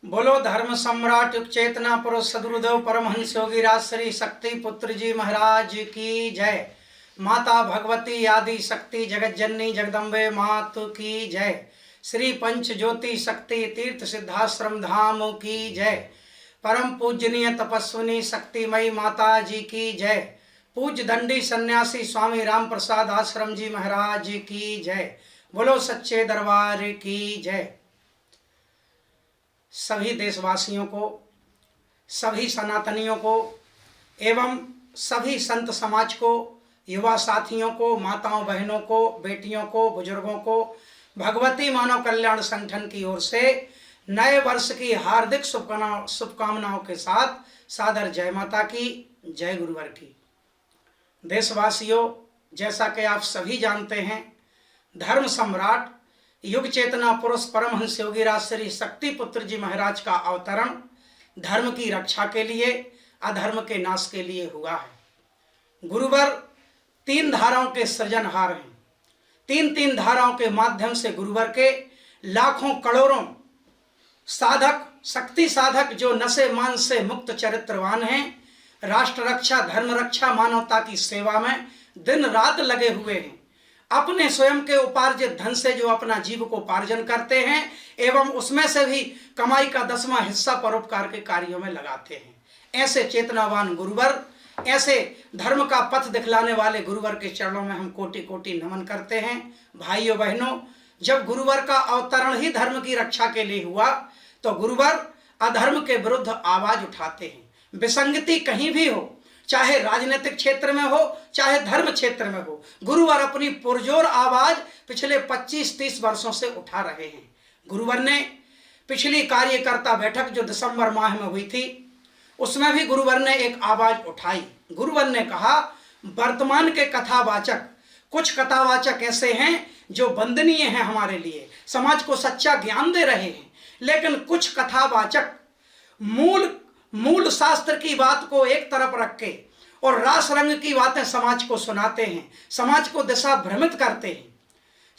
बोलो धर्म सम्राट युग चेतना पुरुष सदगुरुदेव परमहंस योगी राज श्री शक्ति पुत्र जी महाराज की जय। माता भगवती आदि शक्ति जगत जननी जगदम्बे मातु की जय। श्री पंच ज्योति शक्ति तीर्थ सिद्धाश्रम धाम की जय। परम पूजनीय तपस्विनी शक्तिमयी माता जी की जय। पूज्य दंडी सन्यासी स्वामी राम प्रसाद आश्रम जी महाराज की जय। बोलो सच्चे दरबार की जय। सभी देशवासियों को, सभी सनातनियों को एवं सभी संत समाज को, युवा साथियों को, माताओं बहनों को, बेटियों को, बुजुर्गों को भगवती मानव कल्याण संगठन की ओर से नए वर्ष की हार्दिक शुभकामनाओं के साथ सादर जय माता की, जय गुरुवर की। देशवासियों, जैसा कि आप सभी जानते हैं, धर्म सम्राट युग चेतना पुरुष परमहंस योगी राज श्री शक्ति पुत्र जी महाराज का अवतरण धर्म की रक्षा के लिए, अधर्म के नाश के लिए हुआ है। गुरुवर तीन धाराओं के सृजनहार हैं। तीन धाराओं के माध्यम से गुरुवर के लाखों करोड़ों साधक, शक्ति साधक जो नशे मान से मुक्त चरित्रवान हैं, राष्ट्र रक्षा, धर्म रक्षा, मानवता की सेवा में दिन रात लगे हुए हैं। अपने स्वयं के उपार्जित धन से जो अपना जीव को उपार्जन करते हैं एवं उसमें से भी कमाई का 10वां हिस्सा परोपकार के कार्यों में लगाते हैं। ऐसे चेतनावान गुरुवर, ऐसे धर्म का पथ दिखलाने वाले गुरुवर के चरणों में हम कोटि कोटि नमन करते हैं। भाइयों बहनों, जब गुरुवर का अवतरण ही धर्म की रक्षा के लिए हुआ तो गुरुवर अधर्म के विरुद्ध आवाज उठाते हैं। विसंगति कहीं भी हो, चाहे राजनीतिक क्षेत्र में हो, चाहे धर्म क्षेत्र में हो, गुरुवर अपनी पुरजोर आवाज पिछले 25-30 वर्षों से उठा रहे हैं। गुरुवर ने पिछली कार्यकर्ता बैठक जो दिसंबर माह में हुई थी, उसमें भी गुरुवर ने एक आवाज उठाई। गुरुवर ने कहा, वर्तमान के कथावाचक, कुछ कथावाचक ऐसे हैं जो वंदनीय हैं हमारे लिए, समाज को सच्चा ज्ञान दे रहे हैं, लेकिन कुछ कथावाचक मूल शास्त्र की बात को एक तरफ रख के और रास रंग की बातें समाज को सुनाते हैं, समाज को दिशा भ्रमित करते हैं।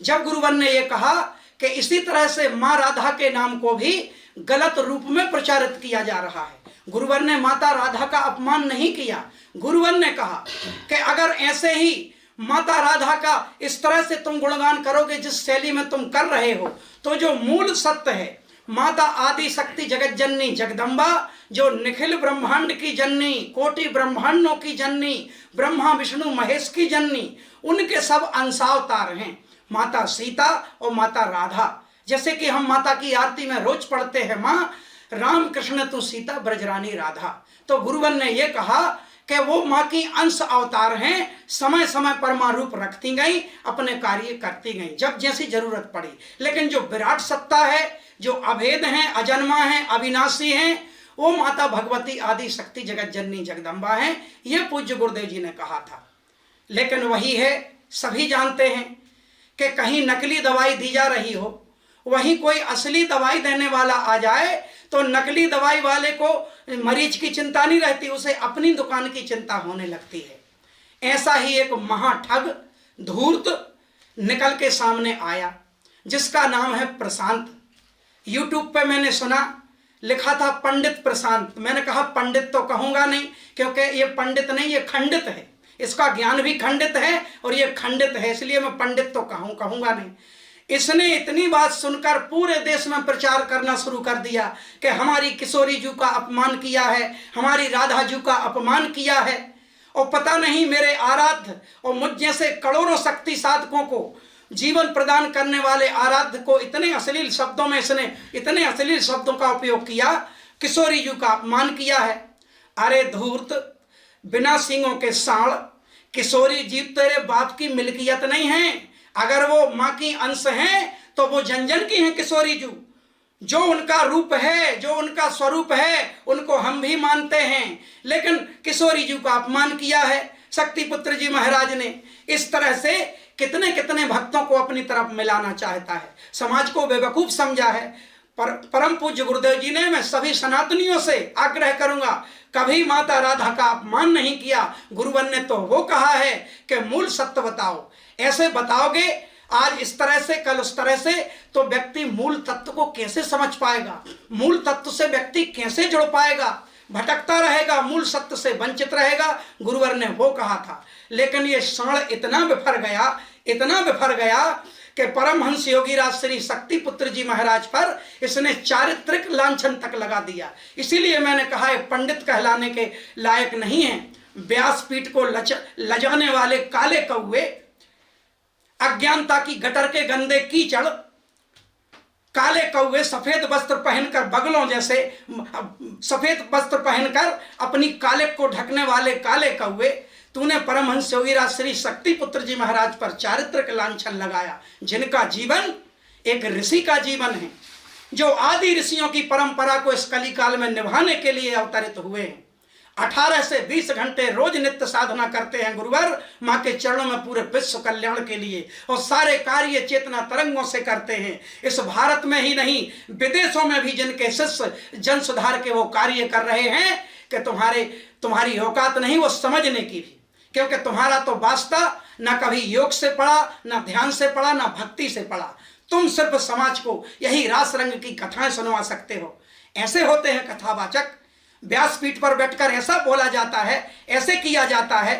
जब गुरुवर ने यह कहा कि इसी तरह से मां राधा के नाम को भी गलत रूप में प्रचारित किया जा रहा है, गुरुवर ने माता राधा का अपमान नहीं किया। गुरुवर ने कहा कि अगर ऐसे ही माता राधा का इस तरह से तुम गुणगान करोगे जिस शैली में तुम कर रहे हो, तो जो मूल सत्य है, माता आदि शक्ति जगत जननी जगदम्बा, जो निखिल ब्रह्मांड की जननी, कोटि ब्रह्मांडों की जननी, ब्रह्मा विष्णु महेश की जननी, उनके सब अंशावतार हैं माता सीता और माता राधा। जैसे कि हम माता की आरती में रोज पढ़ते हैं, माँ राम कृष्ण तू सीता ब्रजरानी राधा, तो गुरुवर ने यह कहा कि वो माँ की अंश अवतार हैं, समय समय पर माँ रूप रखती गई, अपने कार्य करती गई जब जैसी जरूरत पड़ी। लेकिन जो विराट सत्ता है, जो अभेद हैं, अजन्मा हैं, अविनाशी हैं, वो माता भगवती आदि शक्ति जगत जननी जगदम्बा हैं। ये पूज्य गुरुदेव जी ने कहा था। लेकिन वही है, सभी जानते हैं कि कहीं नकली दवाई दी जा रही हो, वहीं कोई असली दवाई देने वाला आ जाए तो नकली दवाई वाले को मरीज की चिंता नहीं रहती, उसे अपनी दुकान की चिंता होने लगती है। ऐसा ही एक महाठग धूर्त निकल के सामने आया जिसका नाम है प्रशांत। यूट्यूब पे मैंने सुना, लिखा था पंडित प्रशांत। मैंने कहा पंडित तो कहूंगा नहीं, क्योंकि ये पंडित नहीं, ये खंडित है, इसका ज्ञान भी खंडित है और ये खंडित है, इसलिए मैं पंडित तो कहूंगा नहीं। इसने इतनी बात सुनकर पूरे देश में प्रचार करना शुरू कर दिया कि हमारी किशोरी जी का अपमान किया है, हमारी राधा जी का अपमान किया है, और पता नहीं मेरे आराध्य और मुझ जैसे करोड़ों शक्ति साधकों को जीवन प्रदान करने वाले आराध्य को इतने अश्लील शब्दों में इसने इतने अश्लील शब्दों का उपयोग किया, किशोरी जी का अपमान किया है। अरे धूर्त, बिना सींगों के सांड, किशोरी जी तेरे बाप की मिल्कियत नहीं है। अगर वो माँ की अंश हैं तो वो जन की हैं किशोरी जी। जो उनका रूप है, जो उनका स्वरूप है, उनको हम भी मानते हैं, लेकिन किशोरी जी का अपमान किया है शक्ति पुत्र जी महाराज ने। इस तरह से कितने कितने भक्तों को अपनी तरफ मिलाना चाहता है, समाज को बेवकूफ समझा है। परम पूज्य गुरुदेव जी ने, मैं सभी सनातनियों से आग्रह करूंगा, कभी माता राधा का अपमान नहीं किया। गुरुवर ने तो वो कहा है कि मूल सत्य बताओ, ऐसे बताओगे आज इस तरह से, कल उस तरह से, तो व्यक्ति मूल तत्व को कैसे समझ पाएगा? मूल तत्व से व्यक्ति कैसे जुड़ पाएगा? भटकता रहेगा, मूल सत्य से वंचित रहेगा। गुरुवर ने वो कहा था। लेकिन ये साण इतना बिफर गया, इतना बिफर गया कि परमहंस योगीराज श्री शक्ति पुत्र जी महाराज पर इसने चारित्रिक लांछन तक लगा दिया। इसीलिए मैंने कहा है पंडित कहलाने के लायक नहीं है। व्यासपीठ को लजाने वाले काले कौवे, अज्ञानता की गटर के गंदे कीचड़, काले कौवे सफेद वस्त्र पहनकर, बगलों जैसे सफेद वस्त्र पहनकर अपनी काले को ढकने वाले काले कौवे, तूने परमहंस योगीराज श्री शक्ति पुत्र जी महाराज पर चारित्रिक लांछन लगाया, जिनका जीवन एक ऋषि का जीवन है, जो आदि ऋषियों की परंपरा को इस कलिकाल में निभाने के लिए अवतरित हुए हैं। 18 से 20 घंटे रोज नित्य साधना करते हैं गुरुवर माँ के चरणों में पूरे विश्व कल्याण के लिए, और सारे कार्य चेतना तरंगों से करते हैं। इस भारत में ही नहीं, विदेशों में भी जिनके शिष्य जन सुधार के वो कार्य कर रहे हैं कि तुम्हारी औकात नहीं वो समझने की भी, क्योंकि तुम्हारा तो वास्ता ना कभी योग से पढ़ा, ना ध्यान से पढ़ा, ना भक्ति से पढ़ा। तुम सिर्फ समाज को यही रास रंग की कथाएं सुनवा सकते हो। ऐसे होते हैं कथावाचक। व्यासपीठ पर बैठकर ऐसा बोला जाता है, ऐसे किया जाता है।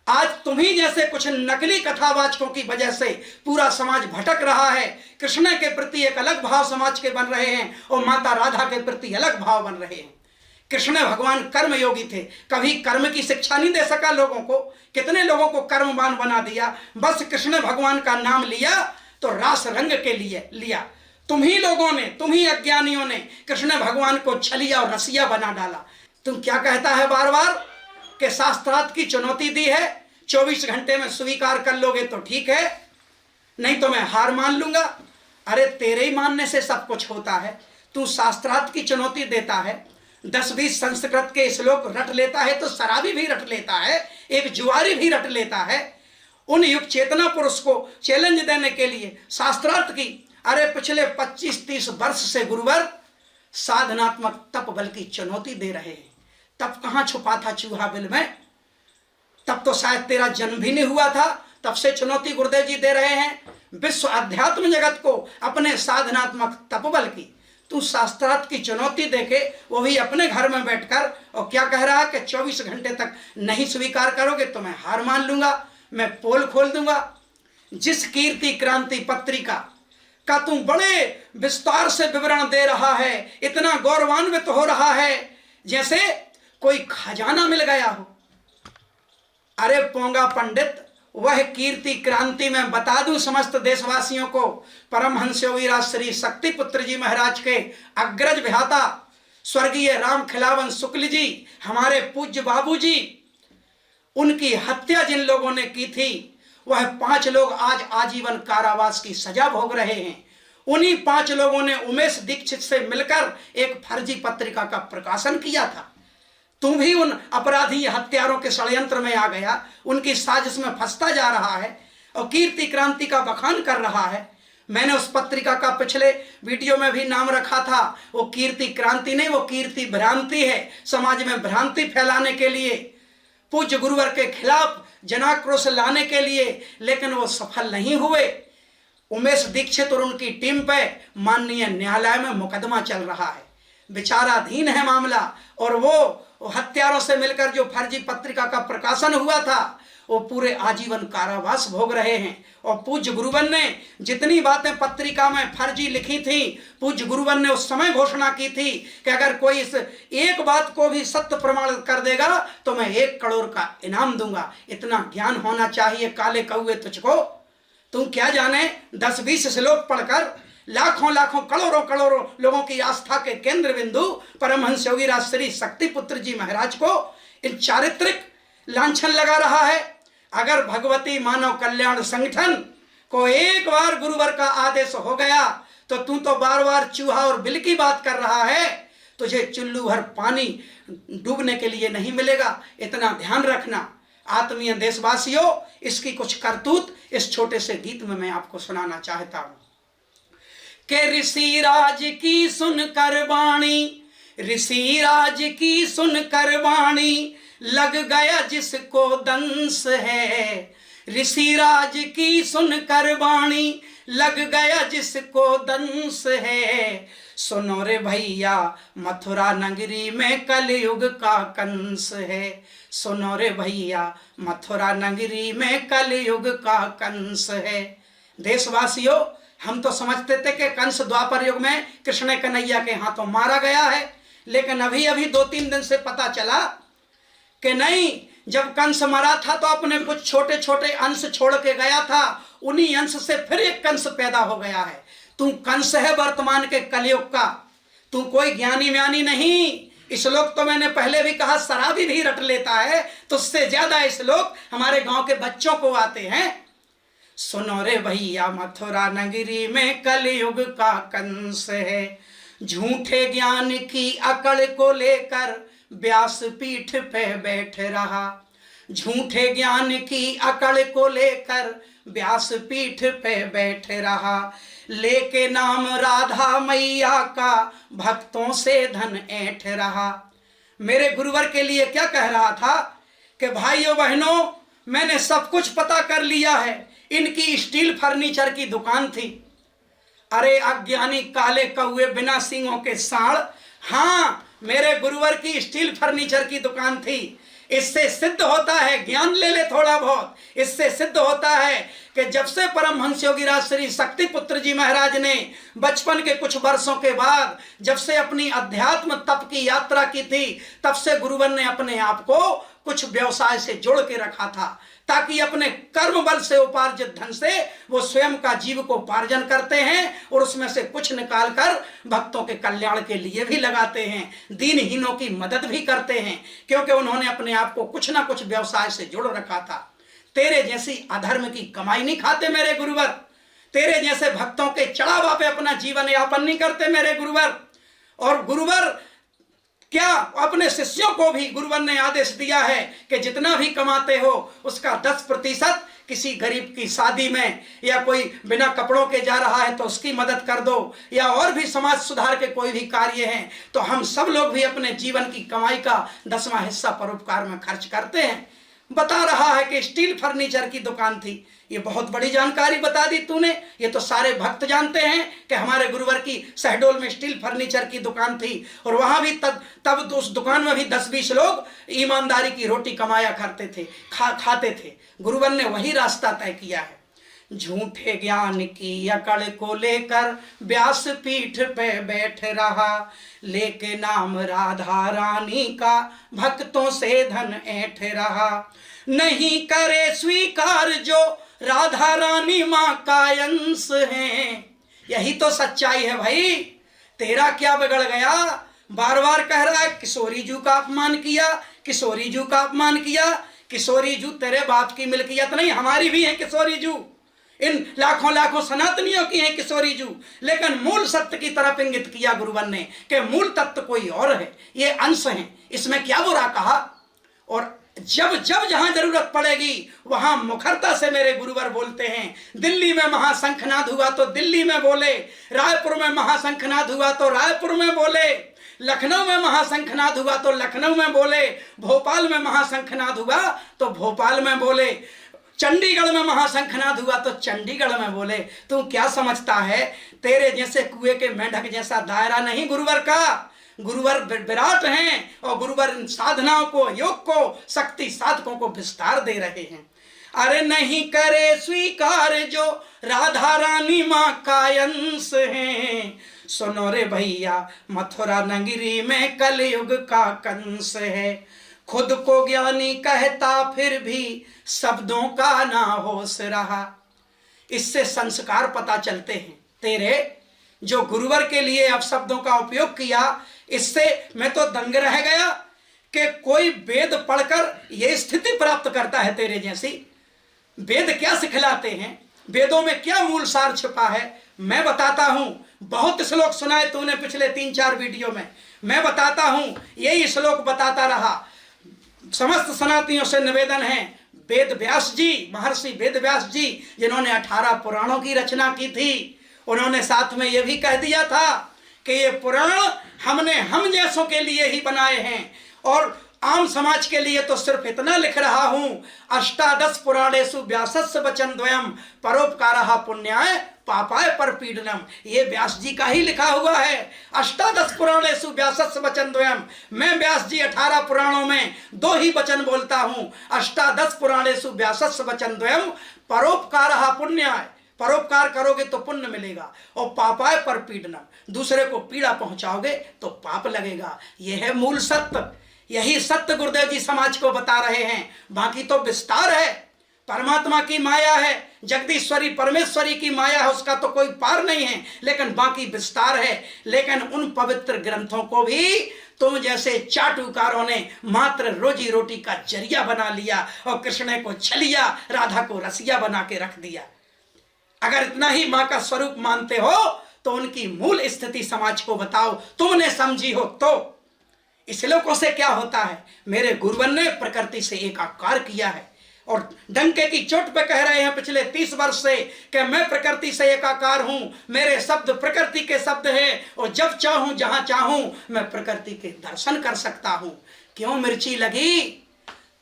आज तुम्ही जैसे कुछ नकली कथावाचकों की वजह से पूरा समाज भटक रहा है। कृष्ण के प्रति एक अलग भाव समाज के बन रहे हैं और माता राधा के प्रति अलग भाव बन रहे हैं। कृष्ण भगवान कर्म योगी थे, कभी कर्म की शिक्षा नहीं दे सका लोगों को। कितने लोगों को कर्मवान बना दिया। बस कृष्ण भगवान का नाम लिया तो रास रंग के लिए लिया। तुम ही लोगों ने, तुम ही अज्ञानियों ने कृष्ण भगवान को छलिया और रसिया बना डाला। तुम क्या कहता है बार बार कि शास्त्रार्थ की चुनौती दी है, 24 घंटे में स्वीकार कर लोगे तो ठीक है, नहीं तो मैं हार मान लूंगा। अरे तेरे ही मानने से सब कुछ होता है। तू शास्त्रार्थ की चुनौती देता है, 10-20 संस्कृत के श्लोक रट लेता है तो शराबी भी रट लेता है, एक जुआरी भी रट लेता है। उन युग चेतना पुरुष को चैलेंज देने के लिए शास्त्रार्थ की, अरे पिछले 25-30 वर्ष से गुरुवर साधनात्मक तप बल की चुनौती दे रहे हैं। तब कहां छुपा था चूहा बिल में? तब तो शायद तेरा जन्म भी नहीं हुआ था। तब से चुनौती गुरुदेव जी दे रहे हैं विश्व अध्यात्म जगत को अपने साधनात्मक तप बल की। तू शास्त्रार्थ की चुनौती देके, वो भी अपने घर में बैठकर, और क्या कह रहा है कि 24 घंटे तक नहीं स्वीकार करोगे तो मैं हार मान लूंगा, मैं पोल खोल दूंगा। जिस कीर्ति क्रांति पत्रिका का तू बड़े विस्तार से विवरण दे रहा है, इतना गौरवान्वित हो रहा है जैसे कोई खजाना मिल गया हो। अरे पोंगा पंडित, वह कीर्ति क्रांति में बता दूं समस्त देशवासियों को, परमहंस योगीराज श्री शक्ति पुत्र जी महाराज के अग्रज विधाता स्वर्गीय राम खिलावन शुक्ल जी, हमारे पूज्य बाबूजी, उनकी हत्या जिन लोगों ने की थी, वह 5 लोग आज आजीवन कारावास की सजा भोग रहे हैं। उन्हीं 5 लोगों ने उमेश दीक्षित से मिलकर एक फर्जी पत्रिका का प्रकाशन किया था। तू भी उन अपराधी हत्यारों के षड्यंत्र में आ गया, उनकी साजिश में फंसता जा रहा है और कीर्ति क्रांति का बखान कर रहा है। मैंने उस पत्रिका का पिछले वीडियो में भी नाम रखा था, वो कीर्ति क्रांति नहीं, वो कीर्ति भ्रांति है। समाज में भ्रांति फैलाने के लिए, पूज्य गुरुवर के खिलाफ जनाक्रोश लाने के लिए, लेकिन वो सफल नहीं हुए। उमेश दीक्षित और उनकी टीम पे माननीय न्यायालय में मुकदमा चल रहा है, विचाराधीन है मामला। और वो हत्यारों से मिलकर जो फर्जी पत्रिका का प्रकाशन हुआ था, वो पूरे आजीवन कारावास भोग रहे हैं। और पूज्य गुरुवन ने जितनी बातें पत्रिका में फर्जी लिखी थी, पूज्य गुरुवन ने उस समय घोषणा की थी कि अगर कोई इस एक बात को भी सत्य प्रमाणित कर देगा तो मैं 1 करोड़ का इनाम दूंगा। इतना ज्ञान होना चाहिए काले कौवे तुझको। तुम क्या जाने 10-20 श्लोक पढ़कर लाखों लाखों करोड़ों करोड़ों लोगों की आस्था के केंद्र बिंदु परमहंस योगीराज श्री शक्ति पुत्र जी महाराज को इन चारित्रिक लांछन लगा रहा है। अगर भगवती मानव कल्याण संगठन को एक बार गुरुवर का आदेश हो गया तो तू तो बार बार चूहा और बिल की बात कर रहा है, तुझे चुल्लू भर पानी डूबने के लिए नहीं मिलेगा। इतना ध्यान रखना। आत्मीय देशवासियों, इसकी कुछ करतूत इस छोटे से गीत में मैं आपको सुनाना चाहता हूं कि ऋषि राज की सुनकर वाणी, ऋषि राज की सुनकर वाणी, लग गया जिसको दंश है, ऋषिराज की सुनकर वाणी लग गया जिसको दंश है। सुनो रे भैया मथुरा नगरी में कलयुग का कंस है। सुनो रे भैया मथुरा नगरी में कलयुग का कंस है। देशवासियों, हम तो समझते थे कि कंस द्वापर युग में कृष्ण कन्हैया के हाथों मारा गया है, लेकिन अभी अभी 2-3 दिन से पता चला कि नहीं, जब कंस मरा था तो अपने कुछ छोटे छोटे अंश छोड़ के गया था, उन्हीं अंश से फिर एक कंस पैदा हो गया है। तू कंस है वर्तमान के कलयुग का, तू कोई ज्ञानी व्यानी नहीं। श्लोक तो मैंने पहले भी कहा, शराबी भी रट लेता है, तो उससे ज्यादा श्लोक हमारे गांव के बच्चों को आते हैं। सुनो रे भैया मथुरा नगरी में कलयुग का कंस है। झूठे ज्ञान की अकड़ को लेकर व्यास पीठ पे बैठ रहा। झूठे ज्ञान की अकड़ को लेकर व्यास पीठ पे बैठ रहा। लेके नाम राधा मैया का भक्तों से धन ऐंठ रहा। मेरे गुरुवर के लिए क्या कह रहा था कि भाइयों बहनों, मैंने सब कुछ पता कर लिया है। इनकी स्टील फर्नीचर की दुकान थी। अरे अज्ञानी काले कौए बिना सींगों के सांड, हाँ, मेरे गुरुवर की स्टील फर्नीचर की दुकान थी। इससे सिद्ध होता है, ज्ञान ले ले थोड़ा बहुत, इससे सिद्ध होता है कि जब से परमहंस योगीराज श्री शक्ति पुत्र जी महाराज ने बचपन के कुछ वर्षों के बाद जब से अपनी अध्यात्म तप की यात्रा की थी, तब से गुरुवर ने अपने आप को कुछ व्यवसाय से जोड़ के रखा था, ताकि अपने कर्म बल से उपार्जित धन से वो स्वयं का जीव को उपार्जन करते हैं और उसमें से कुछ निकालकर भक्तों के कल्याण के लिए भी लगाते हैं, दीनहीनों की मदद भी करते हैं, क्योंकि उन्होंने अपने आप को कुछ ना कुछ व्यवसाय से जोड़ रखा था। तेरे जैसी अधर्म की कमाई नहीं खाते मेरे गुरुवर, तेरे जैसे भक्तों के चढ़ावा पे अपना जीवन यापन नहीं करते मेरे गुरुवर। और गुरुवर क्या अपने शिष्यों को भी गुरुवर ने आदेश दिया है कि जितना भी कमाते हो उसका 10% किसी गरीब की शादी में, या कोई बिना कपड़ों के जा रहा है तो उसकी मदद कर दो, या और भी समाज सुधार के कोई भी कार्य हैं तो हम सब लोग भी अपने जीवन की कमाई का 10वां हिस्सा परोपकार में खर्च करते हैं। बता रहा है कि स्टील फर्नीचर की दुकान थी। ये बहुत बड़ी जानकारी बता दी तूने। ये तो सारे भक्त जानते हैं कि हमारे गुरुवर की शहडोल में स्टील फर्नीचर की दुकान थी, और वहां भी तब तो उस दुकान में भी 10-20 लोग ईमानदारी की रोटी कमाया करते थे, खाते थे। गुरुवर ने वही रास्ता तय किया है। झूठे ज्ञान की अकड़ को लेकर व्यास पीठ पे बैठ रहा। लेके नाम राधा रानी का भक्तों से धन ऐंठ रहा। नहीं करे स्वीकार जो राधा रानी माँ का अंश है। यही तो सच्चाई है भाई। तेरा क्या बिगड़ गया? बार बार कह रहा है किशोरी जू का अपमान किया, किशोरी जू का अपमान किया। किशोरी जू तेरे बाप की मिल्कियत नहीं, हमारी भी है किशोरी जू। इन लाखों लाखों सनातनियों की है किशोरी जू, लेकिन मूल सत्य की तरफ इंगित किया गुरुवर ने कि मूल तत्व कोई और है, ये अंश है, इसमें क्या बुरा कहा। और जब जब जहां जरूरत पड़ेगी वहां मुखरता से मेरे गुरुवर बोलते हैं। दिल्ली में महाशंखनाद हुआ तो दिल्ली में बोले, रायपुर में महाशंखनाद हुआ तो रायपुर में बोले, लखनऊ में महाशंखनाद हुआ तो लखनऊ में बोले, भोपाल में महाशंखनाद हुआ तो भोपाल में बोले, चंडीगढ़ में महाशंखनाद हुआ तो चंडीगढ़ में बोले। तू क्या समझता है तेरे जैसे कुएं के मेंढक जैसा दायरा नहीं गुरुवर का। गुरुवर विराट हैं और गुरुवर साधनाओं को, योग को, शक्ति साधकों को विस्तार दे रहे हैं। अरे नहीं करे स्वीकार जो राधा रानी माँ का अंश है। सुनो रे भैया मथुरा नगरी में कलयुग का कंस है। खुद को ज्ञानी कहता फिर भी शब्दों का ना होश रहा। इससे संस्कार पता चलते हैं तेरे, जो गुरुवर के लिए अपशब्दों का उपयोग किया। इससे मैं तो दंग रह गया कि कोई वेद पढ़कर यह स्थिति प्राप्त करता है तेरे जैसी। वेद क्या सिखलाते हैं, वेदों में क्या मूल सार छिपा है, मैं बताता हूं। बहुत श्लोक सुनाए तूने पिछले 3-4 वीडियो में, मैं बताता हूं, यही श्लोक बताता रहा। समस्त सनातनियों से निवेदन है, वेद व्यास जी, महर्षि वेद व्यास जी, जिन्होंने 18 पुराणों की रचना की थी, उन्होंने साथ में यह भी कह दिया था कि ये पुराण हमने हम जैसों के लिए ही बनाए हैं, और आम समाज के लिए तो सिर्फ इतना लिख रहा हूं, अष्टादश पुराणेषु व्यासस्य वचन द्वयम परोपकारः पुण्याय पापाय परपीडनम। ये व्यास जी का ही लिखा हुआ है। अष्टादश पुराणेषु व्यासस्य वचन द्वयम, मैं व्यास जी 18 पुराणों में 2 ही वचन बोलता हूं। अष्टादश पुराणेषु व्यासस्य वचन द्वयम परोपकारः पुण्याय, परोपकार करोगे तो पुण्य मिलेगा, और पापाय परपीडनम, दूसरे को पीड़ा पहुंचाओगे तो पाप लगेगा। यह है मूल सत्य। यही सत्य गुरुदेव जी समाज को बता रहे हैं। बाकी तो विस्तार है, परमात्मा की माया है, जगदीश्वरी परमेश्वरी की माया है, उसका तो कोई पार नहीं है, लेकिन बाकी विस्तार है। लेकिन उन पवित्र ग्रंथों को भी तुम जैसे चाटुकारों ने मात्र रोजी रोटी का जरिया बना लिया, और कृष्ण को छलिया, राधा को रसिया बना के रख दिया। अगर इतना ही मां का स्वरूप मानते हो तो उनकी मूल स्थिति समाज को बताओ, तुमने समझी हो तो। इस श्लोकों से क्या होता है, मेरे गुरुवन ने प्रकृति से एकाकार किया है, और डंके की चोट पे कह रहे हैं पिछले 30 वर्ष से कि मैं प्रकृति से एकाकार हूं, मेरे शब्द प्रकृति के शब्द हैं, और जब चाहूं जहां चाहूं मैं प्रकृति के दर्शन कर सकता हूं। क्यों मिर्ची लगी?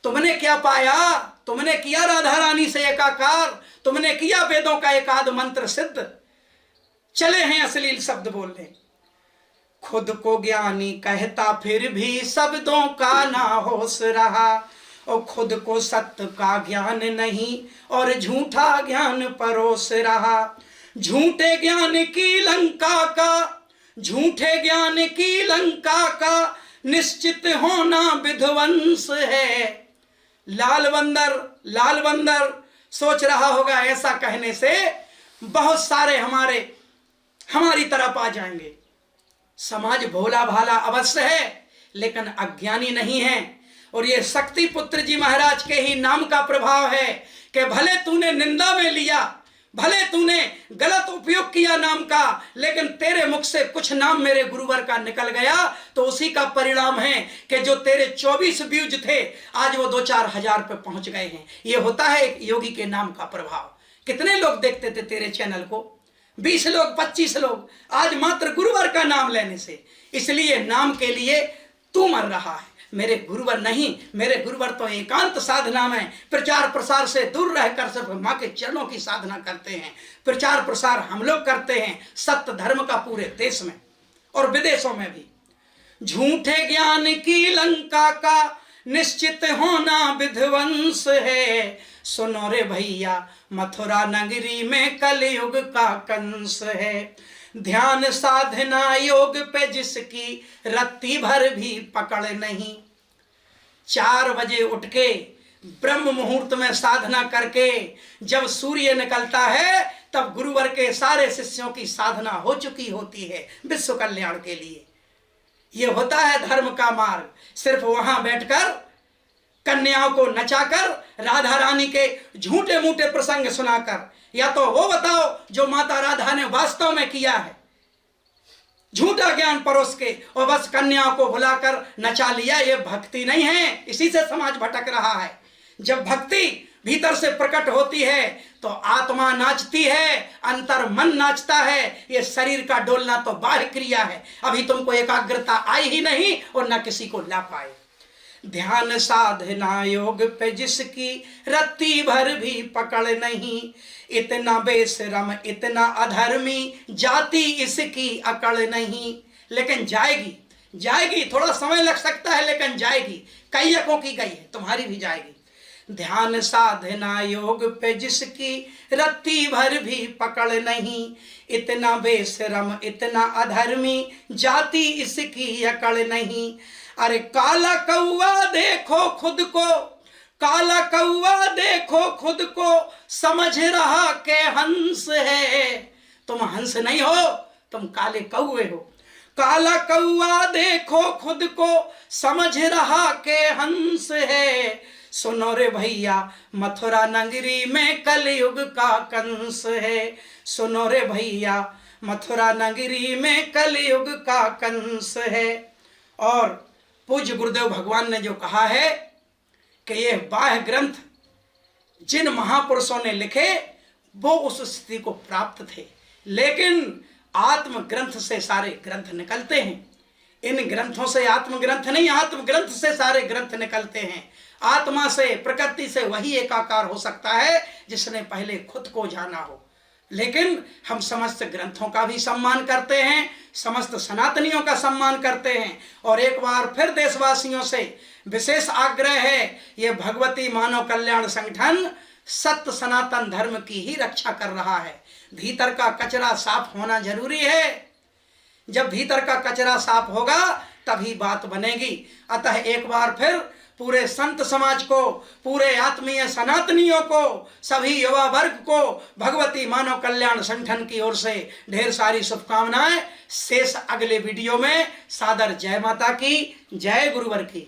तुमने क्या पाया? तुमने किया राधा रानी से एकाकार, तुमने किया वेदों का एकाद मंत्र सिद्ध, चले हैं अश्लील शब्द बोलने। खुद को ज्ञानी कहता फिर भी शब्दों का ना होश रहा, और खुद को सत्य का ज्ञान नहीं और झूठा ज्ञान परोस रहा। झूठे ज्ञान की लंका का, झूठे ज्ञान की लंका का निश्चित होना विध्वंस है। लाल बंदर सोच रहा होगा ऐसा कहने से बहुत सारे हमारी तरफ आ जाएंगे। समाज भोला भाला अवश्य है, लेकिन अज्ञानी नहीं है। और ये शक्ति पुत्र जी महाराज के ही नाम का प्रभाव है कि भले तूने निंदा में लिया, भले तूने गलत उपयोग किया नाम का, लेकिन तेरे मुख से कुछ नाम मेरे गुरुवर का निकल गया, तो उसी का परिणाम है कि जो तेरे 24 व्यूज थे आज वो 2-4 हजार पे पहुंच गए हैं। ये होता है एक योगी के नाम का प्रभाव। कितने लोग देखते थे तेरे चैनल को? 20 लोग, 25 लोग, आज मात्र गुरुवर का नाम लेने से। इसलिए नाम के लिए तू मर रहा है, मेरे गुरुवर नहीं। मेरे गुरुवर तो एकांत साधना में प्रचार प्रसार से दूर रहकर सिर्फ माँ के चरणों की साधना करते हैं। प्रचार प्रसार हम लोग करते हैं सत्य धर्म का पूरे देश में और विदेशों में भी। झूठे ज्ञान की लंका का निश्चित होना विध्वंस है। सुनो रे भैया, मथुरा नगरी में कलयुग का कंस है। ध्यान साधना योग पे जिसकी रत्ती भर भी पकड़ नहीं। 4 बजे उठ के ब्रह्म मुहूर्त में साधना करके जब सूर्य निकलता है तब गुरुवर के सारे शिष्यों की साधना हो चुकी होती है विश्व कल्याण के लिए। ये होता है धर्म का मार्ग। सिर्फ वहां बैठकर कन्याओं को नचाकर, राधा रानी के झूठे मूठे प्रसंग सुनाकर, या तो वो बताओ जो माता राधा ने वास्तव में किया है, झूठा ज्ञान परोस के और बस कन्याओं को बुलाकर नचा लिया। ये भक्ति नहीं है। इसी से समाज भटक रहा है। जब भक्ति भीतर से प्रकट होती है तो आत्मा नाचती है, अंतर मन नाचता है। ये शरीर का डोलना तो बाह्य क्रिया है। अभी तुमको एकाग्रता आई ही नहीं और न किसी को ला पाए। ध्यान साधना योग पे जिसकी रत्ती भर भी पकड़ नहीं। इतना बेशरम इतना अधर्मी, जाति इसकी अकड़ नहीं। लेकिन जाएगी, थोड़ा समय लग सकता है लेकिन जाएगी। कैयकों की गई है, तुम्हारी भी जाएगी। ध्यान साधना योग पे जिसकी रत्ती भर भी पकड़ नहीं। इतना बेशरम इतना अधर्मी, जाति इसकी अकड़ नहीं। अरे काला कौवा देखो खुद को, काला कौवा देखो खुद को, समझ रहा के हंस है। तुम हंस नहीं हो, तुम काले कौवे हो। काला कौवा देखो खुद को, समझ रहा के हंस है। सुनो रे भैया, मथुरा नगरी में कलयुग का कंस है। सुनो रे भैया, मथुरा नगरी में कलयुग का कंस है। और पूज्य गुरुदेव भगवान ने जो कहा है कि ये बाह्य ग्रंथ जिन महापुरुषों ने लिखे वो उस स्थिति को प्राप्त थे, लेकिन आत्म ग्रंथ से सारे ग्रंथ निकलते हैं। इन ग्रंथों से आत्मग्रंथ नहीं, आत्मग्रंथ से सारे ग्रंथ निकलते हैं। आत्मा से, प्रकृति से वही एकाकार हो सकता है जिसने पहले खुद को जाना हो। लेकिन हम समस्त ग्रंथों का भी सम्मान करते हैं, समस्त सनातनियों का सम्मान करते हैं। और एक बार फिर देशवासियों से विशेष आग्रह है, ये भगवती मानव कल्याण संगठन सत्य सनातन धर्म की ही रक्षा कर रहा है। भीतर का कचरा साफ होना जरूरी है। जब भीतर का कचरा साफ होगा तभी बात बनेगी। अतः एक बार फिर पूरे संत समाज को, पूरे आत्मीय सनातनियों को, सभी युवा वर्ग को भगवती मानव कल्याण संगठन की ओर से ढेर सारी शुभकामनाएं। शेष अगले वीडियो में सादर जय माता की, जय गुरुवर की।